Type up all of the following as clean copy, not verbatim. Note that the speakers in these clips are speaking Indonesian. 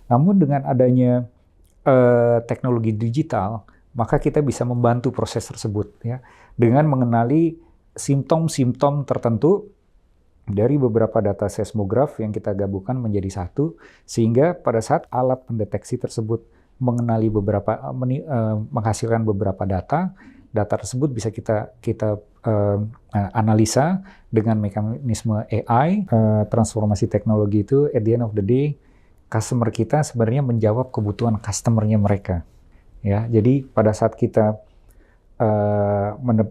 Namun dengan adanya teknologi digital, maka kita bisa membantu proses tersebut ya dengan mengenali simptom-simptom tertentu dari beberapa data seismograf yang kita gabungkan menjadi satu, sehingga pada saat alat pendeteksi tersebut mengenali menghasilkan beberapa data tersebut bisa kita analisa dengan mekanisme AI. Transformasi teknologi itu at the end of the day customer kita sebenarnya menjawab kebutuhan customer-nya mereka. Ya, jadi pada saat kita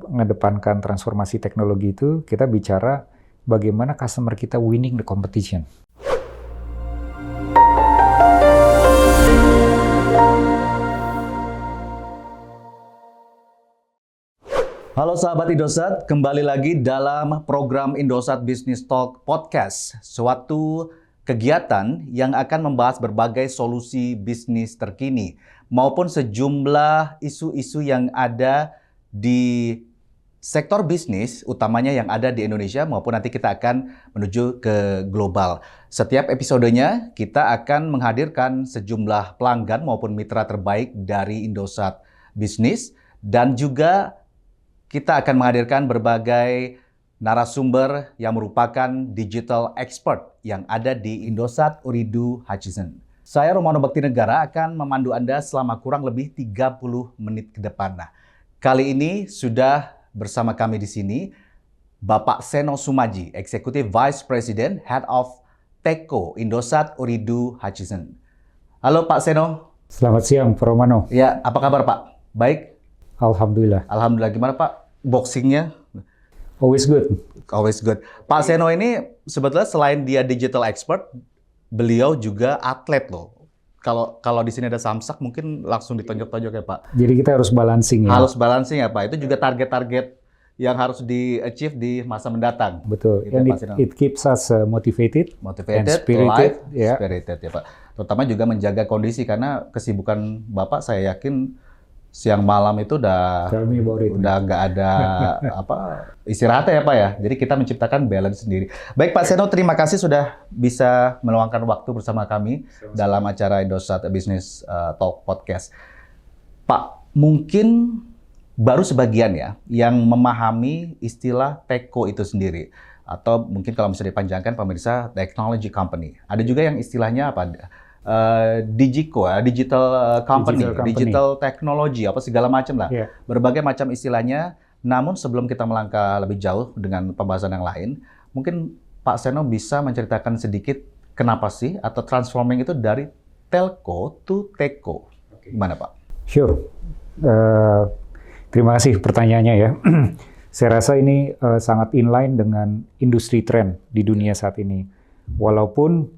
mengedepankan transformasi teknologi itu, kita bicara bagaimana customer kita winning the competition. Halo sahabat Indosat, kembali lagi dalam program Indosat Business Talk Podcast, suatu kegiatan yang akan membahas berbagai solusi bisnis terkini maupun sejumlah isu-isu yang ada di sektor bisnis, utamanya yang ada di Indonesia maupun nanti kita akan menuju ke global. Setiap episodenya kita akan menghadirkan sejumlah pelanggan maupun mitra terbaik dari Indosat Business dan juga kita akan menghadirkan berbagai narasumber yang merupakan digital expert yang ada di Indosat Ooredoo Hutchison. Saya Romano Baktinegara akan memandu Anda selama kurang lebih 30 menit ke depan. Nah, kali ini sudah bersama kami di sini Bapak Seno Sumaji, Executive Vice President, Head of Teko Indosat Ooredoo Hutchison. Halo Pak Seno. Selamat siang, Pak Romano. Ya, apa kabar Pak? Baik? Alhamdulillah. Alhamdulillah. Gimana Pak boxingnya? Always good. Always good. Pak Seno ini sebetulnya selain dia digital expert, beliau juga atlet loh. Kalau di sini ada Samsak mungkin langsung ditonjok-tonjok ya Pak. Jadi kita harus balancing ya. Harus balancing ya Pak. Itu juga target-target yang harus di-achieve di masa mendatang. Betul. Gitu And ya, it keeps us motivated and spirited, spirited. Ya. Spirited ya Pak. Terutama juga menjaga kondisi karena kesibukan Bapak saya yakin siang malam itu udah nggak ada istirahat ya Pak ya. Jadi kita menciptakan balance sendiri. Baik Pak Seno, terima kasih sudah bisa meluangkan waktu bersama kami dalam acara Indosat Business Talk Podcast. Pak, mungkin baru sebagian ya yang memahami istilah Teko itu sendiri. Atau mungkin kalau bisa dipanjangkan pemirsa, technology company. Ada juga yang istilahnya apa? Digico, digital company, digital technology, apa segala macam lah. Yeah. Berbagai macam istilahnya. Namun sebelum kita melangkah lebih jauh dengan pembahasan yang lain, mungkin Pak Seno bisa menceritakan sedikit kenapa sih atau transforming itu dari telco to teko. Gimana Pak? Sure. Terima kasih pertanyaannya ya. Saya rasa ini sangat inline dengan industri trend di dunia saat ini. Walaupun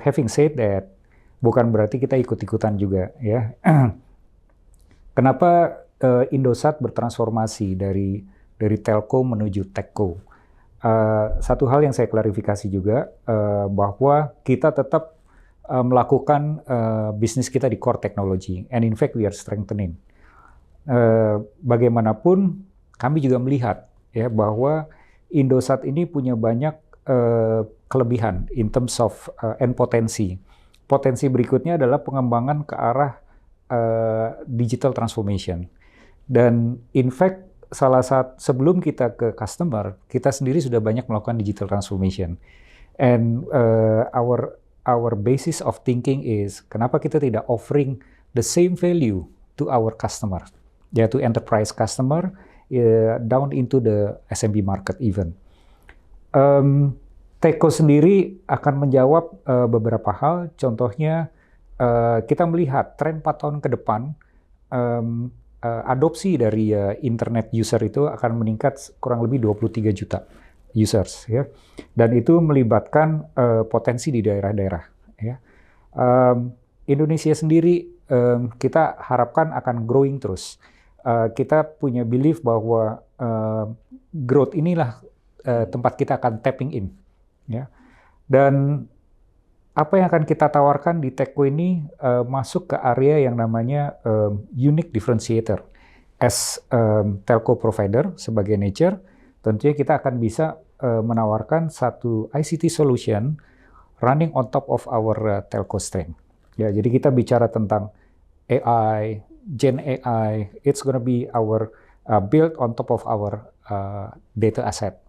having said that, bukan berarti kita ikut-ikutan juga ya. Kenapa Indosat bertransformasi dari telco menuju techco? Satu hal yang saya klarifikasi juga bahwa kita tetap melakukan bisnis kita di core technology, and in fact we are strengthening. Bagaimanapun kami juga melihat ya bahwa Indosat ini punya banyak kelebihan in terms of and potensi. Potensi berikutnya adalah pengembangan ke arah digital transformation. Dan in fact sebelum kita ke customer, kita sendiri sudah banyak melakukan digital transformation. And our basis of thinking is kenapa kita tidak offering the same value to our customer, yaitu enterprise customer down into the SMB market even. Teko sendiri akan menjawab beberapa hal, contohnya kita melihat tren 4 tahun ke depan, adopsi dari internet user itu akan meningkat kurang lebih 23 juta users, ya. Dan itu melibatkan potensi di daerah-daerah. Ya. Indonesia sendiri kita harapkan akan growing terus. Kita punya belief bahwa growth inilah tempat kita akan tapping in, ya. Dan apa yang akan kita tawarkan di Teko ini masuk ke area yang namanya unique differentiator. As telco provider sebagai nature, tentunya kita akan bisa menawarkan satu ICT solution running on top of our telco strength. Ya, jadi kita bicara tentang AI, Gen AI, it's gonna be our built on top of our data asset.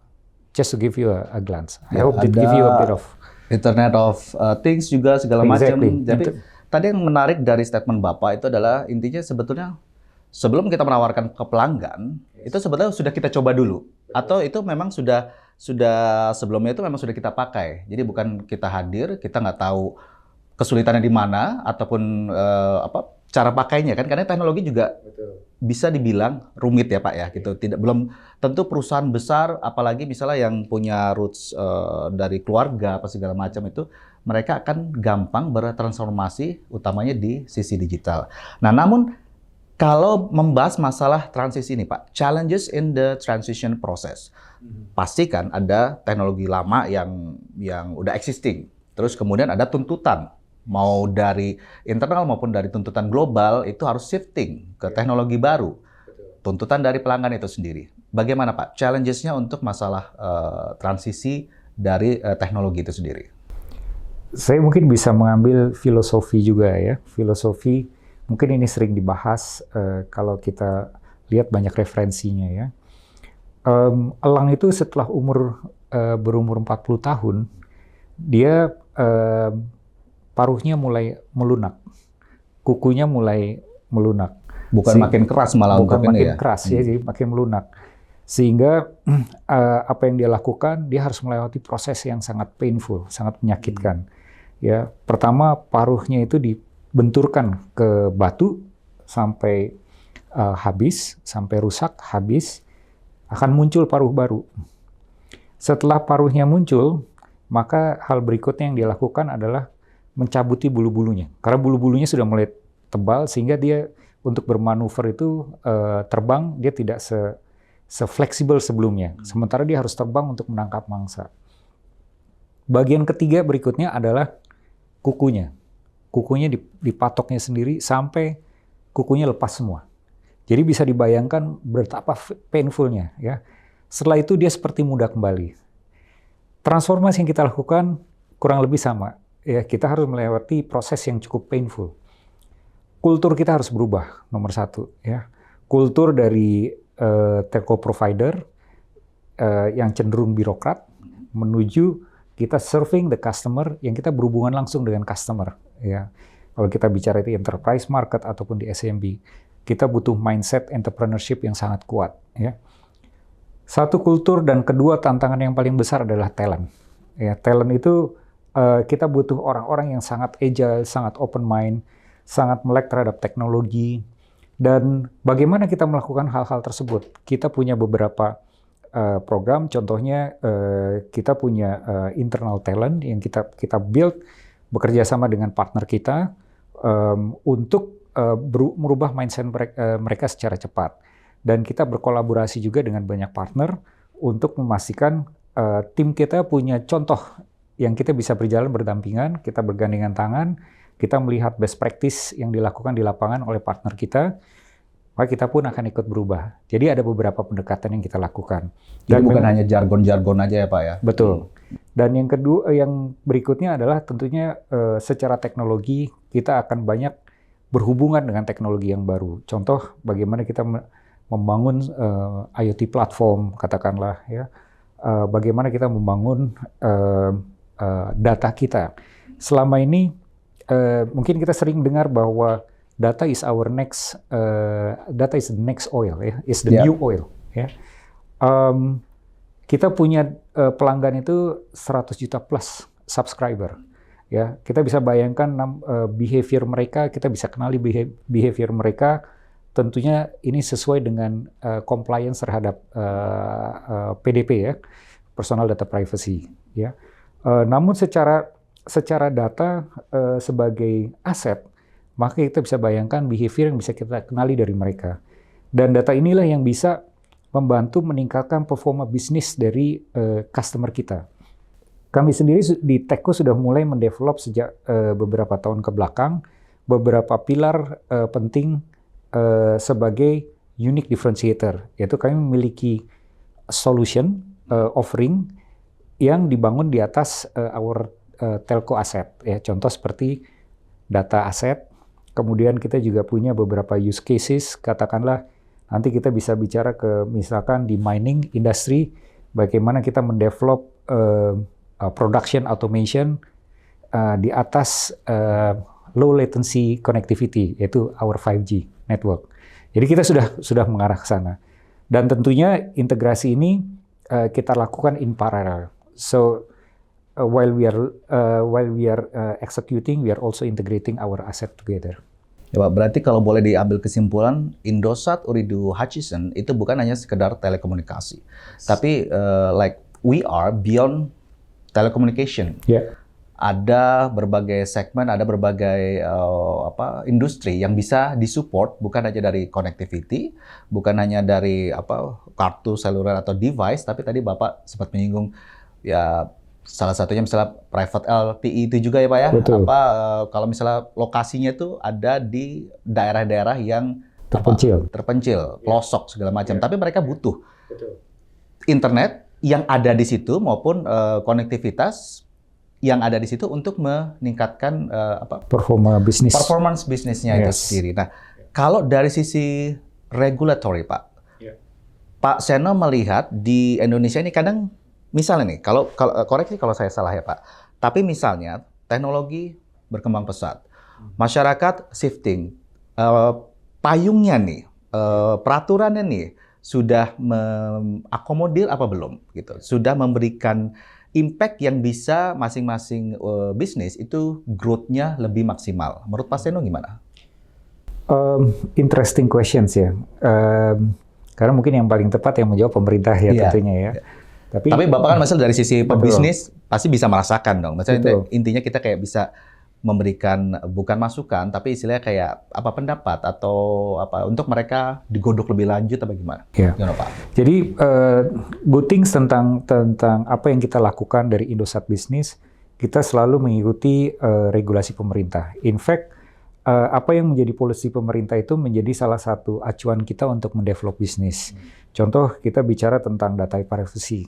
Just to give you a glance. I hope that give you a bit of Internet of Things juga segala Exactly. macam. Jadi tadi yang menarik dari statement Bapak itu adalah intinya sebetulnya sebelum kita menawarkan ke pelanggan itu sebetulnya sudah kita coba dulu atau itu memang sudah sebelumnya itu memang sudah kita pakai. Jadi bukan kita hadir, kita nggak tahu kesulitannya di mana ataupun cara pakainya kan karena teknologi juga bisa dibilang rumit ya Pak ya gitu. Belum tentu perusahaan besar apalagi misalnya yang punya roots dari keluarga apa segala macam itu mereka akan gampang bertransformasi utamanya di sisi digital. Nah, namun kalau membahas masalah transisi ini Pak, challenges in the transition process. Pasti kan ada teknologi lama yang udah existing. Terus kemudian ada tuntutan mau dari internal maupun dari tuntutan global itu harus shifting ke teknologi baru. Tuntutan dari pelanggan itu sendiri. Bagaimana Pak challenges-nya untuk masalah transisi dari teknologi itu sendiri? Saya mungkin bisa mengambil filosofi juga ya. Filosofi mungkin ini sering dibahas kalau kita lihat banyak referensinya ya. Elang itu setelah berumur 40 tahun, dia paruhnya mulai melunak, kukunya mulai melunak. Bukan makin keras malah bukan untuk makin ini ya? keras ya, jadi makin melunak. Sehingga apa yang dia lakukan, dia harus melewati proses yang sangat painful, sangat menyakitkan. Ya, pertama paruhnya itu dibenturkan ke batu sampai habis, sampai rusak, habis, akan muncul paruh baru. Setelah paruhnya muncul, maka hal berikutnya yang dia lakukan adalah mencabuti bulu-bulunya. Karena bulu-bulunya sudah mulai tebal, sehingga dia untuk bermanuver itu terbang, dia tidak se-fleksibel sebelumnya. Sementara dia harus terbang untuk menangkap mangsa. Bagian ketiga berikutnya adalah kukunya. Kukunya dipatoknya sendiri sampai kukunya lepas semua. Jadi bisa dibayangkan betapa painful-nya ya. Setelah itu dia seperti muda kembali. Transformasi yang kita lakukan kurang lebih sama. Ya, kita harus melewati proses yang cukup painful. Kultur kita harus berubah, nomor satu. Ya. Kultur dari telco provider yang cenderung birokrat menuju kita serving the customer yang kita berhubungan langsung dengan customer. Ya. Kalau kita bicara di enterprise market ataupun di SMB, kita butuh mindset entrepreneurship yang sangat kuat. Ya. Satu kultur dan kedua tantangan yang paling besar adalah talent. Ya, talent itu kita butuh orang-orang yang sangat agile, sangat open mind, sangat melek terhadap teknologi. Dan bagaimana kita melakukan hal-hal tersebut? Kita punya beberapa program, contohnya kita punya internal talent yang kita build bekerja sama dengan partner kita untuk merubah mindset mereka secara cepat. Dan kita berkolaborasi juga dengan banyak partner untuk memastikan tim kita punya contoh yang kita bisa berjalan berdampingan, kita bergandengan tangan, kita melihat best practice yang dilakukan di lapangan oleh partner kita, maka kita pun akan ikut berubah. Jadi ada beberapa pendekatan yang kita lakukan. Jadi bukan hanya jargon-jargon aja ya Pak ya? Betul. Dan yang kedua, yang berikutnya adalah tentunya secara teknologi kita akan banyak berhubungan dengan teknologi yang baru. Contoh bagaimana kita membangun IoT platform, katakanlah ya. Bagaimana kita membangun data kita. Selama ini mungkin kita sering dengar bahwa data is our next, data is the next oil, ya, is the new oil. Ya. Kita punya pelanggan itu 100 juta plus subscriber. Ya, kita bisa bayangkan behavior mereka, kita bisa kenali behavior mereka. Tentunya ini sesuai dengan compliance terhadap PDP ya, personal data privacy. Ya. Namun secara data sebagai aset, maka kita bisa bayangkan behavior yang bisa kita kenali dari mereka. Dan data inilah yang bisa membantu meningkatkan performa bisnis dari customer kita. Kami sendiri di Techco sudah mulai mendevelop sejak beberapa tahun ke belakang beberapa pilar penting sebagai unique differentiator, yaitu kami memiliki solution offering yang dibangun di atas our telco aset, ya. Contoh seperti data aset. Kemudian kita juga punya beberapa use cases, katakanlah nanti kita bisa bicara ke misalkan di mining industry, bagaimana kita mendevelop production automation di atas low latency connectivity, yaitu our 5G network. Jadi kita sudah mengarah ke sana. Dan tentunya integrasi ini kita lakukan in parallel. So while we are executing, we are also integrating our asset together. Ya Pak, berarti kalau boleh diambil kesimpulan, Indosat Ooredoo Hutchison itu bukan hanya sekedar telekomunikasi, tapi like we are beyond telecommunication. Yeah. Ada berbagai segmen, ada berbagai industri yang bisa disupport, bukan hanya dari connectivity, bukan hanya dari kartu seluler atau device, tapi tadi Bapak sempat menyinggung ya salah satunya misalnya private LTE itu juga ya Pak ya. Betul. Kalau misalnya lokasinya itu ada di daerah-daerah yang terpencil, pelosok segala macam, tapi mereka butuh internet yang ada di situ maupun konektivitas yang ada di situ untuk meningkatkan performance bisnisnya itu sendiri. Nah, kalau dari sisi regulatory, Pak, Pak Seno melihat di Indonesia ini kadang, misalnya nih, kalau koreksi kalau saya salah ya Pak, tapi misalnya teknologi berkembang pesat, masyarakat shifting, payungnya nih, peraturannya nih sudah mengakomodir apa belum? Gitu, sudah memberikan impact yang bisa masing-masing bisnis itu growth-nya lebih maksimal. Menurut Pak Seno gimana? Interesting questions ya. Karena mungkin yang paling tepat yang menjawab pemerintah ya tentunya ya. Tapi Bapak kan masalah dari sisi pebisnis pasti bisa merasakan dong. Maksudnya intinya kita kayak bisa memberikan bukan masukan tapi istilahnya kayak pendapat atau untuk mereka digodok lebih lanjut atau bagaimana? Ya. Gimana Pak? Jadi good things tentang apa yang kita lakukan dari Indosat Business, kita selalu mengikuti regulasi pemerintah. In fact, apa yang menjadi polisi pemerintah itu menjadi salah satu acuan kita untuk mendevelop bisnis. Contoh kita bicara tentang data privacy,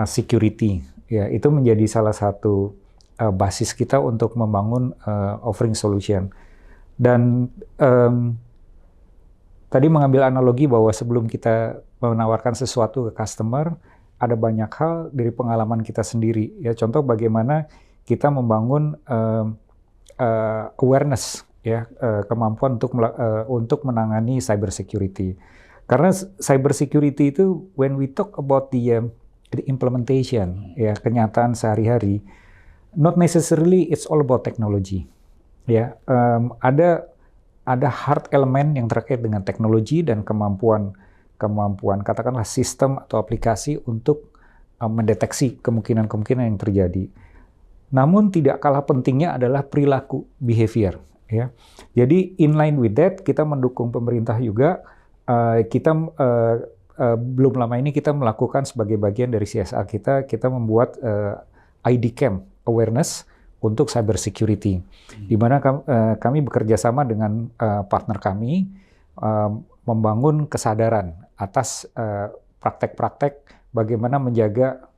security, ya itu menjadi salah satu basis kita untuk membangun offering solution. Dan tadi mengambil analogi bahwa sebelum kita menawarkan sesuatu ke customer, ada banyak hal dari pengalaman kita sendiri. Ya, contoh bagaimana kita membangun awareness, ya kemampuan untuk menangani cyber security. Karena cyber security itu when we talk about the implementation, ya kenyataan sehari-hari, not necessarily it's all about technology. Ya, ada hard element yang terkait dengan teknologi dan kemampuan katakanlah sistem atau aplikasi untuk mendeteksi kemungkinan-kemungkinan yang terjadi. Namun tidak kalah pentingnya adalah perilaku, behavior. Ya, jadi in line with that kita mendukung pemerintah juga. Kita belum lama ini kita melakukan sebagai bagian dari CSR kita membuat ID Camp awareness untuk cyber security, di mana kami bekerja sama dengan partner kami membangun kesadaran atas praktek-praktek bagaimana menjaga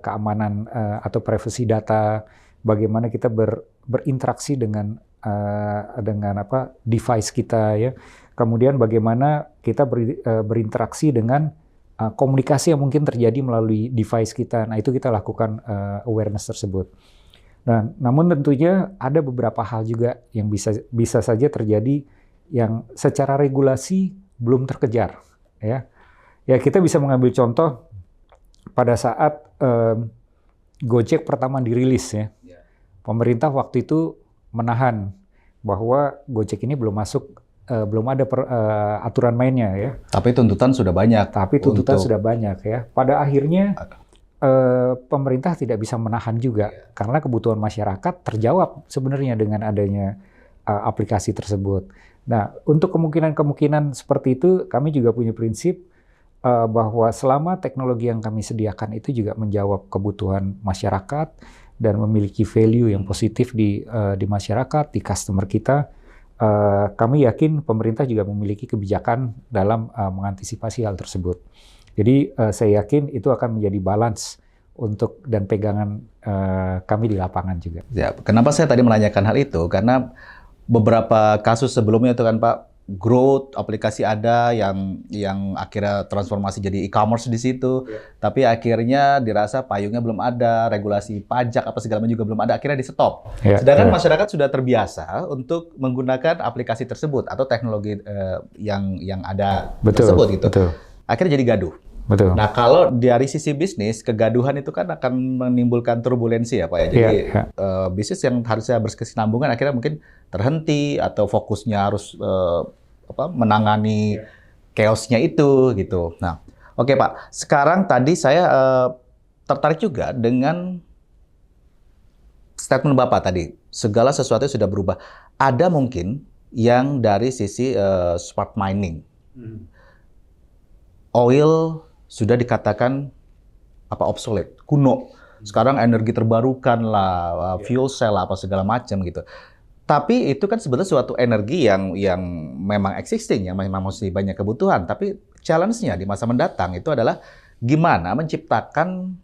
keamanan atau privasi data, bagaimana kita berinteraksi dengan device kita, ya. Kemudian bagaimana kita berinteraksi dengan komunikasi yang mungkin terjadi melalui device kita. Nah, itu kita lakukan awareness tersebut. Nah, namun tentunya ada beberapa hal juga yang bisa saja terjadi yang secara regulasi belum terkejar, ya. Ya, kita bisa mengambil contoh pada saat Gojek pertama dirilis, ya. Pemerintah waktu itu menahan bahwa Gojek ini belum ada aturan mainnya, ya. Tapi tuntutan sudah banyak. Sudah banyak, ya. Pada akhirnya pemerintah tidak bisa menahan juga karena kebutuhan masyarakat terjawab sebenarnya dengan adanya aplikasi tersebut. Nah, untuk kemungkinan seperti itu kami juga punya prinsip bahwa selama teknologi yang kami sediakan itu juga menjawab kebutuhan masyarakat dan memiliki value yang positif di masyarakat, di customer kita, kami yakin pemerintah juga memiliki kebijakan dalam mengantisipasi hal tersebut. Jadi saya yakin itu akan menjadi balance dan pegangan kami di lapangan juga. Ya, kenapa saya tadi menanyakan hal itu? Karena beberapa kasus sebelumnya itu kan Pak, growth aplikasi ada yang akhirnya transformasi jadi e-commerce di situ, tapi akhirnya dirasa payungnya belum ada, regulasi pajak apa segala macam juga belum ada, akhirnya di stop. Sedangkan masyarakat sudah terbiasa untuk menggunakan aplikasi tersebut atau teknologi yang ada tersebut gitu. Akhirnya jadi gaduh. Betul. Nah, kalau dari sisi bisnis, kegaduhan itu kan akan menimbulkan turbulensi ya Pak ya. Jadi bisnis yang harusnya berkesinambungan akhirnya mungkin terhenti atau fokusnya harus menangani chaos-nya itu gitu. Nah, oke Pak. Sekarang tadi saya tertarik juga dengan statement Bapak tadi. Segala sesuatu sudah berubah. Ada mungkin yang dari sisi smart mining. Oil sudah dikatakan obsolete, kuno. Sekarang energi terbarukan lah, fuel cell apa segala macam gitu. Tapi itu kan sebetulnya suatu energi yang memang existing, yang memang masih banyak kebutuhan. Tapi challenge-nya di masa mendatang itu adalah gimana menciptakan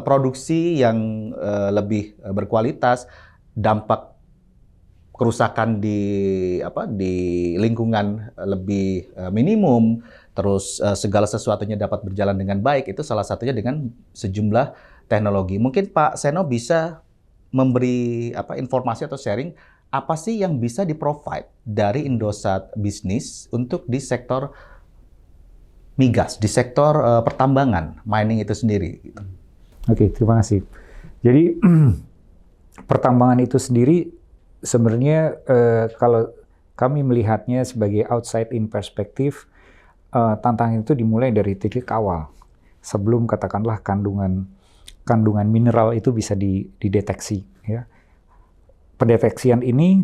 produksi yang lebih berkualitas, dampak kerusakan di lingkungan lebih minimum. Terus segala sesuatunya dapat berjalan dengan baik, itu salah satunya dengan sejumlah teknologi. Mungkin Pak Seno bisa memberi informasi atau sharing apa sih yang bisa di-provide dari Indosat Bisnis untuk di sektor migas, di sektor pertambangan, mining itu sendiri. Oke, terima kasih. Jadi pertambangan itu sendiri sebenarnya kalau kami melihatnya sebagai outside in perspektif, tantangan itu dimulai dari titik awal, sebelum katakanlah kandungan mineral itu bisa dideteksi. Ya. Pendeteksian ini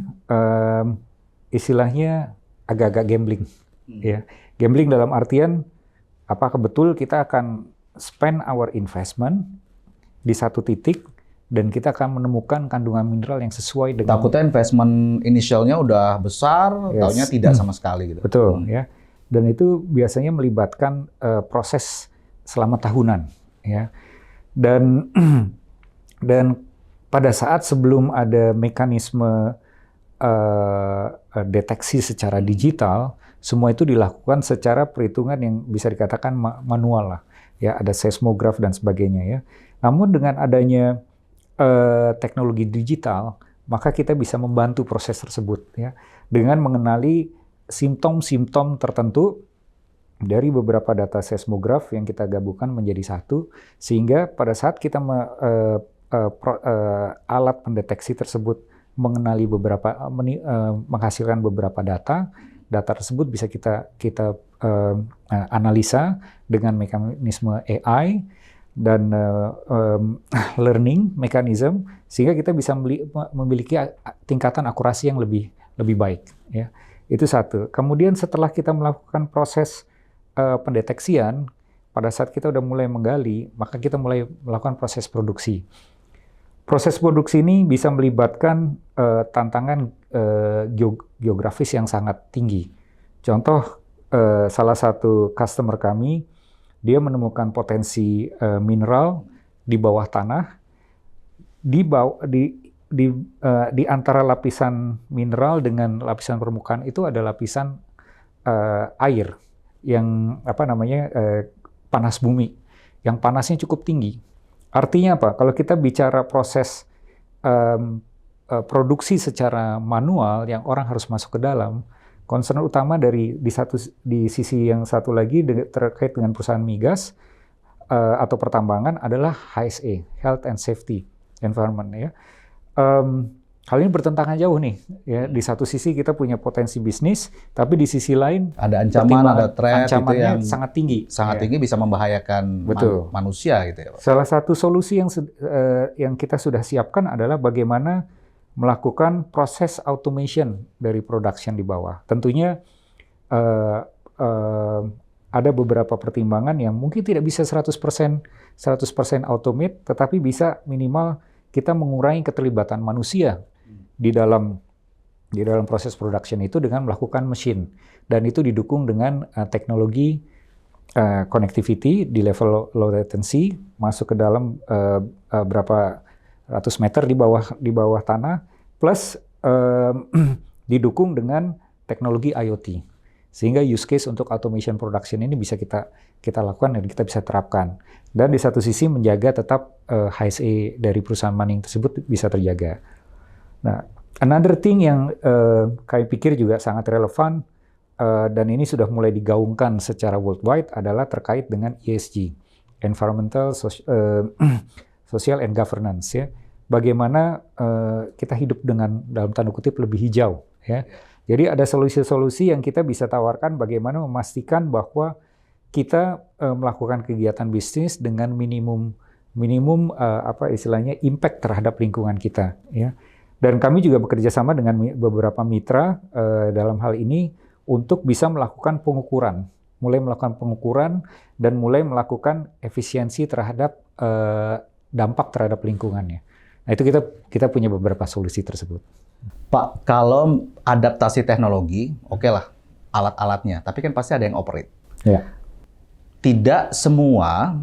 istilahnya agak-agak gambling. Ya. Gambling dalam artian apakah betul kita akan spend our investment di satu titik dan kita akan menemukan kandungan mineral yang sesuai dengan. Takutnya investment initialnya udah besar, taunya tidak sama sekali gitu. Betul, ya. Dan itu biasanya melibatkan proses selama tahunan, ya. Dan pada saat sebelum ada mekanisme deteksi secara digital, semua itu dilakukan secara perhitungan yang bisa dikatakan manual lah, ya. Ada seismograf dan sebagainya, ya. Namun dengan adanya teknologi digital, maka kita bisa membantu proses tersebut, ya, dengan mengenali simptom-simptom tertentu dari beberapa data seismograf yang kita gabungkan menjadi satu, sehingga pada saat kita alat pendeteksi tersebut mengenali menghasilkan beberapa data tersebut bisa kita analisa dengan mekanisme AI dan learning mechanism, sehingga kita bisa memiliki tingkatan akurasi yang lebih baik, ya. Itu satu. Kemudian setelah kita melakukan proses pendeteksian, pada saat kita udah mulai menggali, maka kita mulai melakukan proses produksi. Proses produksi ini bisa melibatkan tantangan geografis yang sangat tinggi. Contoh, salah satu customer kami, dia menemukan potensi mineral di bawah tanah, di antara lapisan mineral dengan lapisan permukaan itu ada lapisan air yang panas bumi, yang panasnya cukup tinggi. Artinya apa? Kalau kita bicara proses produksi secara manual yang orang harus masuk ke dalam, concern utama di sisi yang satu lagi terkait dengan perusahaan migas atau pertambangan adalah HSE, Health and Safety Environment, ya. Hal ini bertentangan jauh nih, ya. Di satu sisi kita punya potensi bisnis, tapi di sisi lain ada ancaman, ada threat itu yang sangat tinggi, tinggi, bisa membahayakan manusia gitu ya Pak. Salah satu solusi yang kita sudah siapkan adalah bagaimana melakukan proses automation dari production di bawah. Tentunya ada beberapa pertimbangan yang mungkin tidak bisa 100% automate, tetapi bisa minimal kita mengurangi keterlibatan manusia di dalam proses production itu dengan melakukan mesin, dan itu didukung dengan teknologi connectivity di level low latency, masuk ke dalam berapa ratus meter di bawah tanah, plus didukung dengan teknologi IoT, sehingga use case untuk automation production ini bisa kita lakukan dan kita bisa terapkan. Dan di satu sisi menjaga tetap HSE dari perusahaan mining tersebut bisa terjaga. Nah, another thing yang kami pikir juga sangat relevan dan ini sudah mulai digaungkan secara worldwide adalah terkait dengan ESG, environmental, social and governance, ya. Bagaimana kita hidup dengan dalam tanda kutip lebih hijau, ya. Jadi ada solusi-solusi yang kita bisa tawarkan bagaimana memastikan bahwa kita melakukan kegiatan bisnis dengan minimum impact terhadap lingkungan kita, ya. Dan kami juga bekerja sama dengan beberapa mitra dalam hal ini untuk bisa melakukan pengukuran, dan mulai melakukan efisiensi terhadap dampak terhadap lingkungannya. Nah, itu kita punya beberapa solusi tersebut. Pak, kalau adaptasi teknologi, oke lah alat-alatnya, tapi kan pasti ada yang operate. Ya. Tidak semua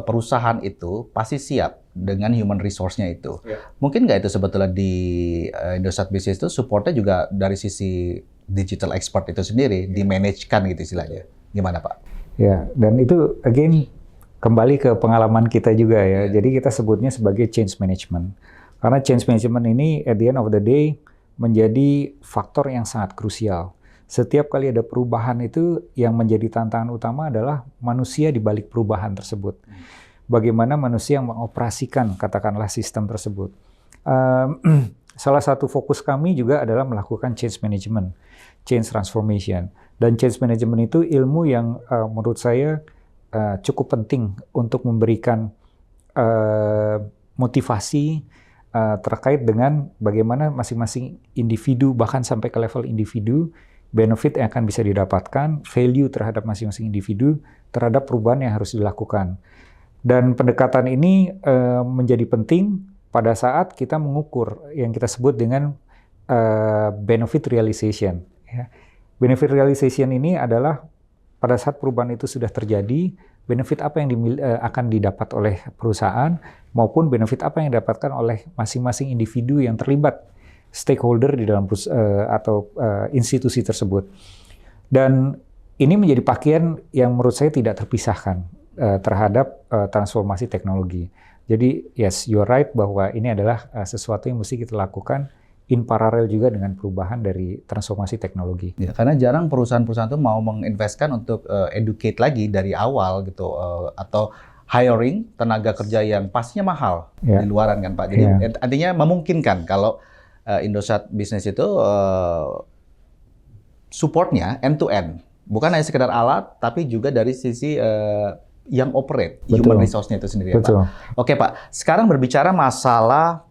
perusahaan itu pasti siap dengan human resource-nya itu. Ya. Mungkin nggak itu sebetulnya di Indosat Business itu supportnya juga dari sisi digital expert itu sendiri, di-manage-kan gitu istilahnya. Gimana Pak? Ya, dan itu again kembali ke pengalaman kita juga ya. Jadi kita sebutnya sebagai change management. Karena change management ini at the end of the day menjadi faktor yang sangat krusial. Setiap kali ada perubahan itu yang menjadi tantangan utama adalah manusia di balik perubahan tersebut. Bagaimana manusia yang mengoperasikan katakanlah sistem tersebut. Salah satu fokus kami juga adalah melakukan change management, change transformation. Dan change management itu ilmu yang menurut saya cukup penting untuk memberikan motivasi terkait dengan bagaimana masing-masing individu, bahkan sampai ke level individu, benefit yang akan bisa didapatkan, value terhadap masing-masing individu, terhadap perubahan yang harus dilakukan. Dan pendekatan ini menjadi penting pada saat kita mengukur yang kita sebut dengan benefit realization. Ya. Benefit realization ini adalah pada saat perubahan itu sudah terjadi, benefit apa yang akan didapat oleh perusahaan maupun benefit apa yang didapatkan oleh masing-masing individu yang terlibat stakeholder di dalam institusi tersebut. Dan ini menjadi pakaian yang menurut saya tidak terpisahkan terhadap transformasi teknologi. Jadi yes, you're right bahwa ini adalah sesuatu yang mesti kita lakukan in paralel juga dengan perubahan dari transformasi teknologi. Ya, karena jarang perusahaan-perusahaan itu mau menginvestkan untuk educate lagi dari awal gitu, atau hiring tenaga kerja yang pastinya mahal di luaran kan Pak. Jadi artinya memungkinkan kalau Indosat Business itu supportnya end to end, bukan hanya sekedar alat, tapi juga dari sisi yang operate, human resource-nya itu sendiri ya Pak. Oke Pak, sekarang berbicara masalah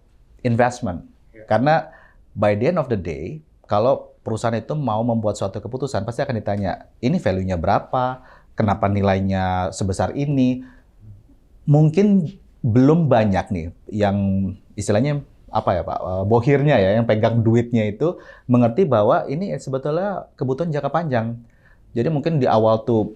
investment, karena by the end of the day, kalau perusahaan itu mau membuat suatu keputusan, pasti akan ditanya, ini value-nya berapa, kenapa nilainya sebesar ini. Mungkin belum banyak nih yang istilahnya apa ya Pak, bohirnya ya, yang pegang duitnya itu mengerti bahwa ini sebetulnya kebutuhan jangka panjang. Jadi mungkin di awal tuh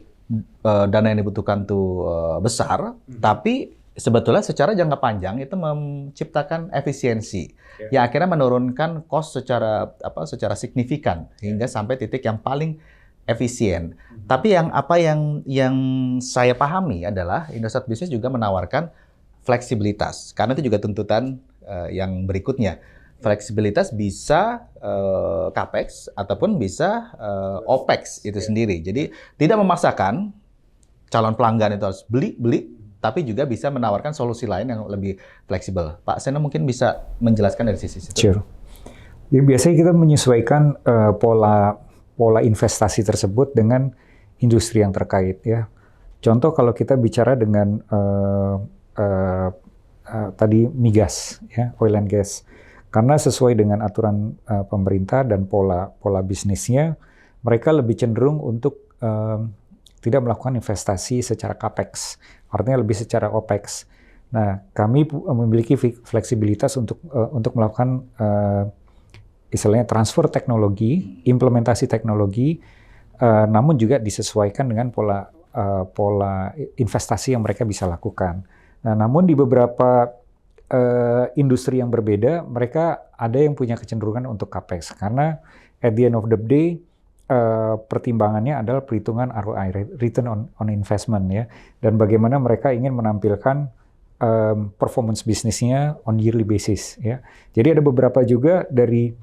dana yang dibutuhkan tuh besar, tapi sebetulnya secara jangka panjang itu menciptakan efisiensi yang akhirnya menurunkan cost secara signifikan hingga sampai titik yang paling efisien. Tapi yang saya pahami adalah Indosat Business juga menawarkan fleksibilitas, karena itu juga tuntutan yang berikutnya. Fleksibilitas bisa capex ataupun bisa opex itu sendiri. Jadi tidak memaksakan calon pelanggan itu harus beli, tapi juga bisa menawarkan solusi lain yang lebih fleksibel. Pak Seno mungkin bisa menjelaskan dari sisi itu. Sure. Jadi biasanya kita menyesuaikan pola investasi tersebut dengan industri yang terkait ya. Contoh kalau kita bicara dengan tadi migas ya, oil and gas. Karena sesuai dengan aturan pemerintah dan pola bisnisnya, mereka lebih cenderung untuk tidak melakukan investasi secara capex, artinya lebih secara opex. Nah, kami memiliki fleksibilitas untuk melakukan istilahnya transfer teknologi, implementasi teknologi, namun juga disesuaikan dengan pola pola investasi yang mereka bisa lakukan. Nah, namun di beberapa industri yang berbeda, mereka ada yang punya kecenderungan untuk capex karena at the end of the day pertimbangannya adalah perhitungan ROI, return on investment ya, dan bagaimana mereka ingin menampilkan performance bisnisnya on yearly basis ya. Jadi ada beberapa juga dari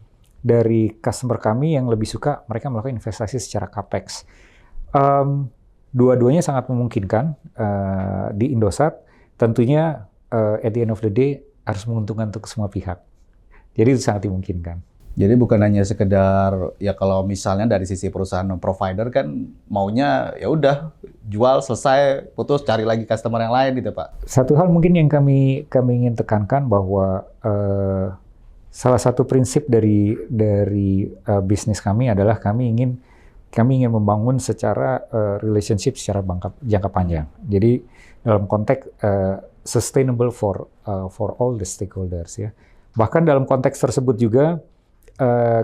customer kami yang lebih suka mereka melakukan investasi secara capex. Dua-duanya sangat memungkinkan di Indosat. Tentunya at the end of the day harus menguntungkan untuk semua pihak. Jadi itu sangat dimungkinkan. Jadi bukan hanya sekedar ya kalau misalnya dari sisi perusahaan provider kan maunya ya udah jual selesai putus cari lagi customer yang lain gitu Pak. Satu hal mungkin yang kami ingin tekankan bahwa salah satu prinsip dari bisnis kami adalah kami ingin membangun secara relationship secara jangka panjang. Jadi dalam konteks sustainable for all the stakeholders ya. Bahkan dalam konteks tersebut juga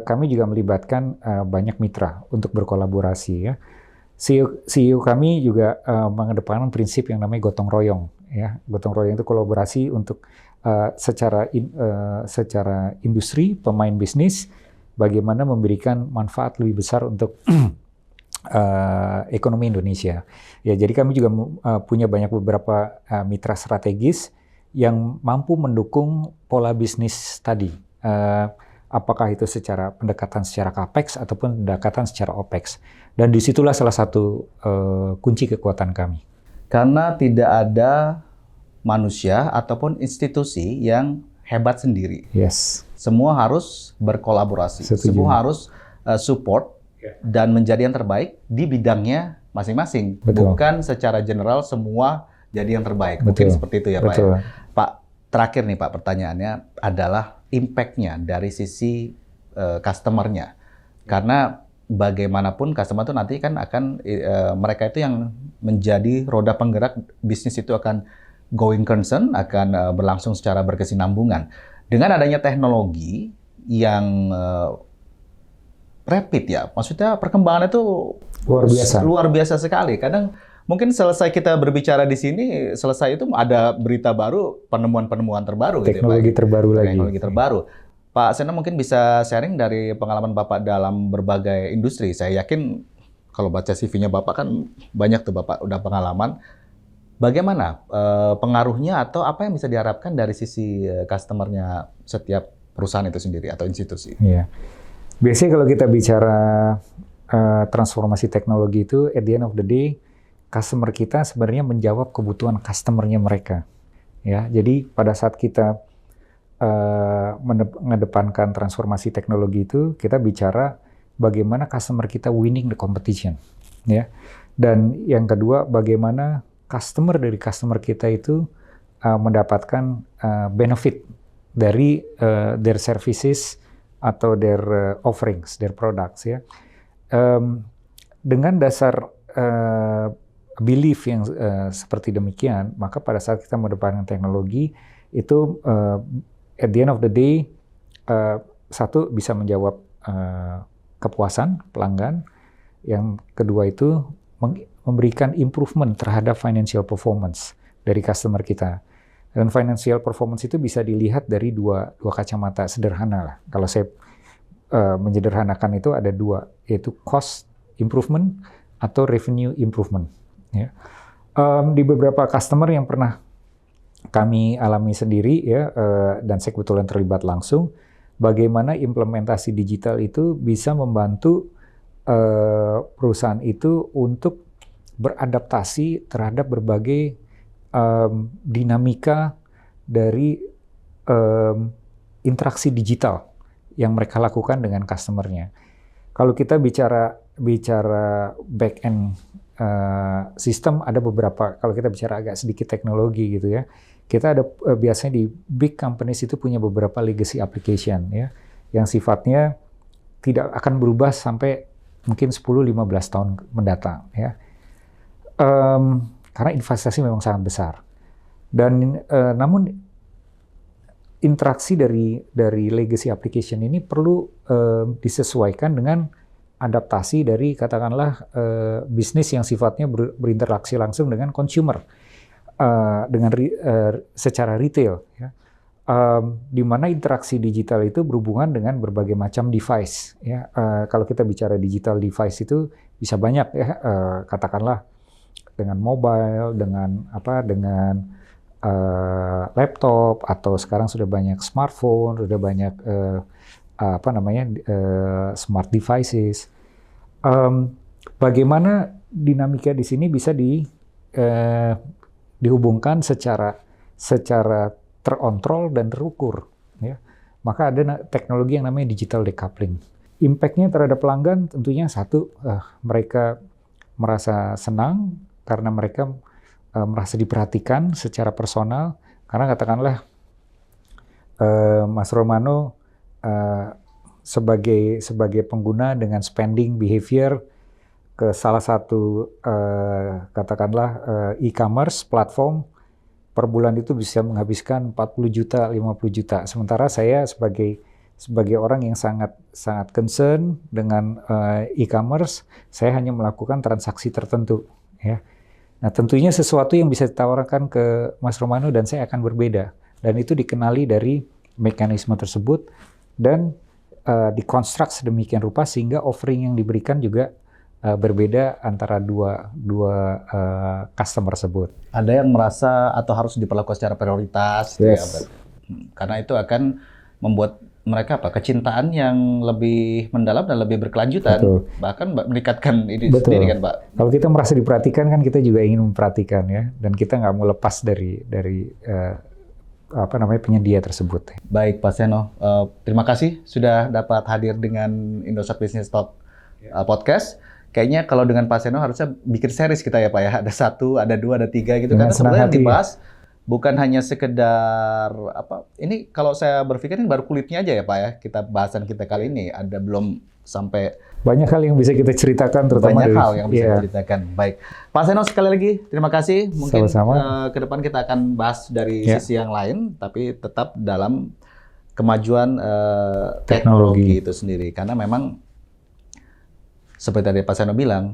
kami juga melibatkan banyak mitra untuk berkolaborasi ya. CEO kami juga mengedepankan prinsip yang namanya gotong royong ya. Gotong royong itu kolaborasi untuk secara industri, pemain bisnis, bagaimana memberikan manfaat lebih besar untuk ekonomi Indonesia. Ya, jadi kami juga punya beberapa mitra strategis yang mampu mendukung pola bisnis tadi. Apakah itu secara pendekatan secara capex ataupun pendekatan secara opex. Dan disitulah salah satu kunci kekuatan kami. Karena tidak ada manusia ataupun institusi yang hebat sendiri. Yes. Semua harus berkolaborasi. Setuju. Semua harus support dan menjadi yang terbaik di bidangnya masing-masing. Betul. Bukan secara general semua jadi yang terbaik. Betul. Mungkin seperti itu ya Pak. Betul. Ya? Pak, terakhir nih Pak pertanyaannya adalah impact-nya dari sisi customer-nya. Karena bagaimanapun customer itu nanti kan akan mereka itu yang menjadi roda penggerak bisnis itu akan going concern, akan berlangsung secara berkesinambungan. Dengan adanya teknologi yang rapid ya, maksudnya perkembangan itu luar biasa sekali. Kadang mungkin selesai kita berbicara di sini, selesai itu ada berita baru, penemuan-penemuan terbaru. Teknologi gitu, terbaru lagi. Teknologi terbaru. Pak Sena mungkin bisa sharing dari pengalaman Bapak dalam berbagai industri. Saya yakin kalau baca CV-nya Bapak kan banyak tuh Bapak udah pengalaman. Bagaimana pengaruhnya atau apa yang bisa diharapkan dari sisi customer-nya setiap perusahaan itu sendiri atau institusi? Iya. Biasanya kalau kita bicara transformasi teknologi itu, at the end of the day, customer kita sebenarnya menjawab kebutuhan customer-nya mereka. Ya, jadi pada saat kita mengedepankan transformasi teknologi itu, kita bicara bagaimana customer kita winning the competition. Ya, dan yang kedua, bagaimana dari customer kita itu mendapatkan benefit dari their services atau their offerings, their products ya. Dengan dasar belief yang seperti demikian, maka pada saat kita mengedepankan teknologi itu at the end of the day satu bisa menjawab kepuasan pelanggan, yang kedua itu memberikan improvement terhadap financial performance dari customer kita. Dan financial performance itu bisa dilihat dari dua kacamata sederhana lah. Kalau saya menyederhanakan itu ada dua, yaitu cost improvement atau revenue improvement. Ya. Di beberapa customer yang pernah kami alami sendiri, ya, dan saya kebetulan terlibat langsung, bagaimana implementasi digital itu bisa membantu perusahaan itu untuk beradaptasi terhadap berbagai dinamika dari interaksi digital yang mereka lakukan dengan customer-nya. Kalau kita bicara back-end sistem, ada beberapa, kalau kita bicara agak sedikit teknologi gitu ya, kita ada biasanya di big companies itu punya beberapa legacy application ya, yang sifatnya tidak akan berubah sampai mungkin 10-15 tahun mendatang ya. Karena investasi memang sangat besar. Dan namun interaksi dari legacy application ini perlu disesuaikan dengan adaptasi dari katakanlah bisnis yang sifatnya berinteraksi langsung dengan consumer, secara retail, ya. Di mana interaksi digital itu berhubungan dengan berbagai macam device, ya. Kalau kita bicara digital device itu bisa banyak, ya, katakanlah dengan mobile, dengan laptop, atau sekarang sudah banyak smartphone, sudah banyak smart devices. Bagaimana dinamika di sini bisa dihubungkan secara terkontrol dan terukur, ya. Maka ada teknologi yang namanya digital decoupling. Impact-nya terhadap pelanggan tentunya satu, mereka merasa senang karena mereka merasa diperhatikan secara personal. Karena katakanlah Mas Romano sebagai pengguna dengan spending behavior ke salah satu katakanlah e-commerce platform, per bulan itu bisa menghabiskan 40 juta, 50 juta. Sementara saya sebagai orang yang sangat concern dengan e-commerce, saya hanya melakukan transaksi tertentu, ya. Nah, tentunya sesuatu yang bisa ditawarkan ke Mas Romano dan saya akan berbeda. Dan itu dikenali dari mekanisme tersebut dan dikonstruk sedemikian rupa sehingga offering yang diberikan juga berbeda antara dua customer tersebut. Ada yang merasa atau harus diperlakukan secara prioritas, gitu ya, karena itu akan membuat mereka kecintaan yang lebih mendalam dan lebih berkelanjutan. Betul. Bahkan meningkatkan ini sendiri kan, Pak. Kalau kita merasa diperhatikan kan kita juga ingin memperhatikan, ya, dan kita nggak mau lepas dari penyedia tersebut. Baik, Pak Seno, terima kasih sudah dapat hadir dengan Indosat Business Talk podcast. Kayaknya kalau dengan Pak Seno harusnya bikin series kita ya, Pak, ya. Ada 1, ada 2, ada 3 gitu. Karena sebenarnya yang dibahas bukan hanya sekedar ini kalau saya berpikir ini baru kulitnya aja ya, Pak, ya. Bahasan kita kali ini ada belum sampai banyak hal yang bisa kita ceritakan, terutama banyak hal yang bisa diceritakan. Baik, Pak Seno, sekali lagi terima kasih. Mungkin ke depan kita akan bahas dari sisi yang lain, tapi tetap dalam kemajuan teknologi itu sendiri. Karena memang seperti tadi Pak Seno bilang,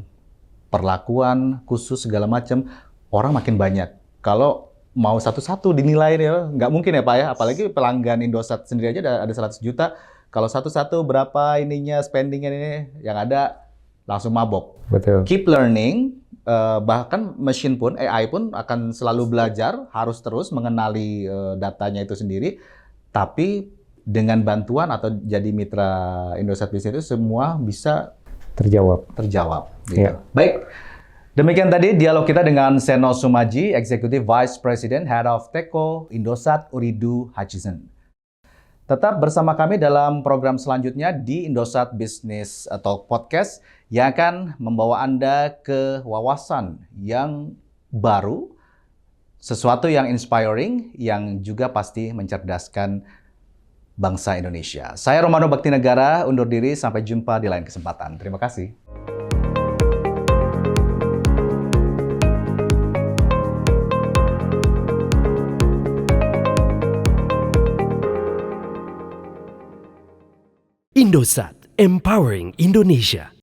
perlakuan khusus segala macam, orang makin banyak. Kalau mau satu-satu dinilai, ya nggak mungkin ya, Pak, ya. Apalagi pelanggan Indosat sendiri aja ada 100 juta. Kalau satu-satu berapa ininya spendingnya ini, yang ada langsung mabok. Betul. Keep learning, bahkan mesin pun, AI pun akan selalu belajar, harus terus mengenali datanya itu sendiri. Tapi dengan bantuan atau jadi mitra Indosat Business itu semua bisa terjawab. Gitu. Ya. Baik, demikian tadi dialog kita dengan Seno Soemaji, Executive Vice President, Head of Teko Indosat Ooredoo Hutchison. Tetap bersama kami dalam program selanjutnya di Indosat Business Talk Podcast yang akan membawa Anda ke wawasan yang baru, sesuatu yang inspiring, yang juga pasti mencerdaskan bangsa Indonesia. Saya Romano Baktinegara, undur diri, sampai jumpa di lain kesempatan. Terima kasih. Indosat, Empowering Indonesia.